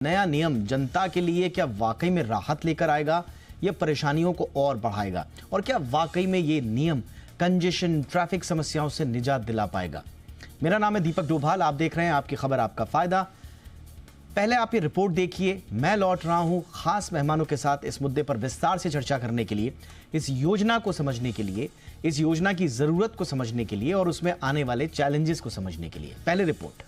नया नियम जनता के लिए क्या वाकई में राहत लेकर आएगा या परेशानियों को और बढ़ाएगा? और क्या वाकई में ये नियम कंजेशन, ट्रैफिक समस्याओं से निजात दिला पाएगा? मेरा नाम है दीपक डोभाल, आप देख रहे हैं आपकी खबर आपका फायदा। पहले आप ये रिपोर्ट देखिए, मैं लौट रहा हूं खास मेहमानों के साथ इस मुद्दे पर विस्तार से चर्चा करने के लिए, इस योजना को समझने के लिए, इस योजना की जरूरत को समझने के लिए और उसमें आने वाले चैलेंजेस को समझने के लिए। पहले रिपोर्ट।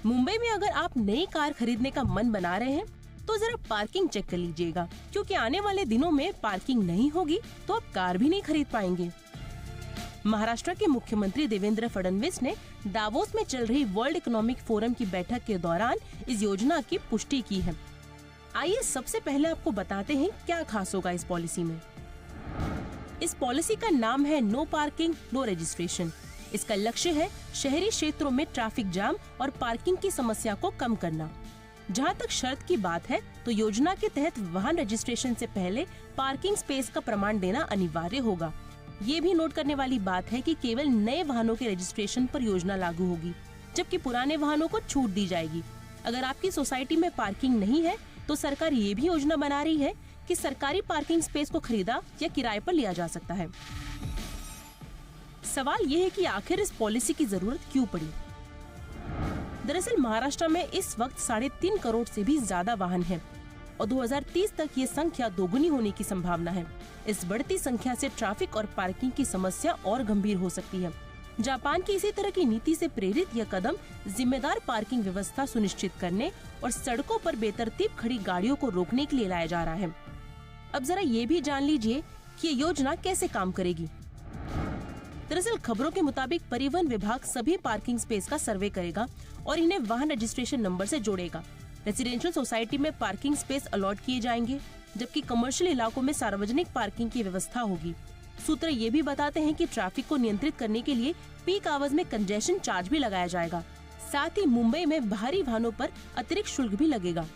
मुंबई में अगर आप नई कार खरीदने का मन बना रहे हैं तो जरा पार्किंग चेक कर लीजिएगा, क्योंकि आने वाले दिनों में पार्किंग नहीं होगी तो आप कार भी नहीं खरीद पाएंगे। महाराष्ट्र के मुख्यमंत्री देवेंद्र फडणवीस ने दावोस में चल रही वर्ल्ड इकोनॉमिक फोरम की बैठक के दौरान इस योजना की पुष्टि की है। आइए सबसे पहले आपको बताते हैं क्या खास होगा इस पॉलिसी में। इस पॉलिसी का नाम है नो पार्किंग नो रजिस्ट्रेशन। इसका लक्ष्य है शहरी क्षेत्रों में ट्रैफिक जाम और पार्किंग की समस्या को कम करना। जहां तक शर्त की बात है तो योजना के तहत वाहन रजिस्ट्रेशन से पहले पार्किंग स्पेस का प्रमाण देना अनिवार्य होगा। ये भी नोट करने वाली बात है कि केवल नए वाहनों के रजिस्ट्रेशन पर योजना लागू होगी, जबकि पुराने वाहनों को छूट दी जाएगी। अगर आपकी सोसाइटी में पार्किंग नहीं है तो सरकार ये भी योजना बना रही है कि सरकारी पार्किंग स्पेस को खरीदा या किराए पर लिया जा सकता है। सवाल ये है कि आखिर इस पॉलिसी की जरूरत क्यों पड़ी? दरअसल महाराष्ट्र में इस वक्त 3.5 करोड़ से भी ज्यादा वाहन हैं और 2030 तक ये संख्या दोगुनी होने की संभावना है। इस बढ़ती संख्या से ट्रैफिक और पार्किंग की समस्या और गंभीर हो सकती है। जापान की इसी तरह की नीति से प्रेरित यह कदम जिम्मेदार पार्किंग व्यवस्था सुनिश्चित करने और सड़कों पर बेतरतीब खड़ी गाड़ियों को रोकने के लिए लाया जा रहा है। अब जरा ये भी जान लीजिए कि ये योजना कैसे काम करेगी। दरअसल खबरों के मुताबिक परिवहन विभाग सभी पार्किंग स्पेस का सर्वे करेगा और इन्हें वाहन रजिस्ट्रेशन नंबर से जोड़ेगा। रेजिडेंशियल सोसाइटी में पार्किंग स्पेस अलॉट किए जाएंगे, जबकि कमर्शियल इलाकों में सार्वजनिक पार्किंग की व्यवस्था होगी। सूत्र ये भी बताते हैं कि ट्रैफिक को नियंत्रित करने के लिए पीक आवर्स में कंजेशन चार्ज भी लगाया जाएगा। साथ ही मुंबई में भारी वाहनों पर अतिरिक्त शुल्क भी लगेगा।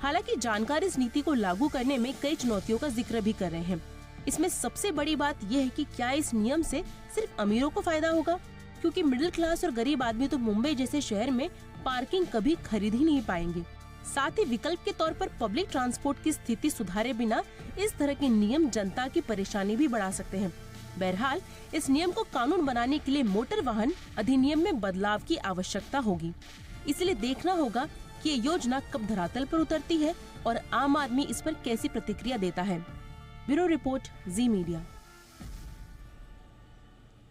हालांकि जानकार इस नीति को लागू करने में कई चुनौतियों का जिक्र भी कर रहे हैं। इसमें सबसे बड़ी बात यह है कि क्या इस नियम से सिर्फ अमीरों को फायदा होगा, क्योंकि मिडिल क्लास और गरीब आदमी तो मुंबई जैसे शहर में पार्किंग कभी खरीद ही नहीं पाएंगे। साथ ही विकल्प के तौर पर पब्लिक ट्रांसपोर्ट की स्थिति सुधारे बिना इस तरह के नियम जनता की परेशानी भी बढ़ा सकते हैं। बहरहाल इस नियम को कानून बनाने के लिए मोटर वाहन अधिनियम में बदलाव की आवश्यकता होगी। इसलिए देखना होगा कि ये योजना कब धरातल पर उतरती है और आम आदमी इस पर कैसी प्रतिक्रिया देता है। ब्यूरो रिपोर्ट, जी मीडिया।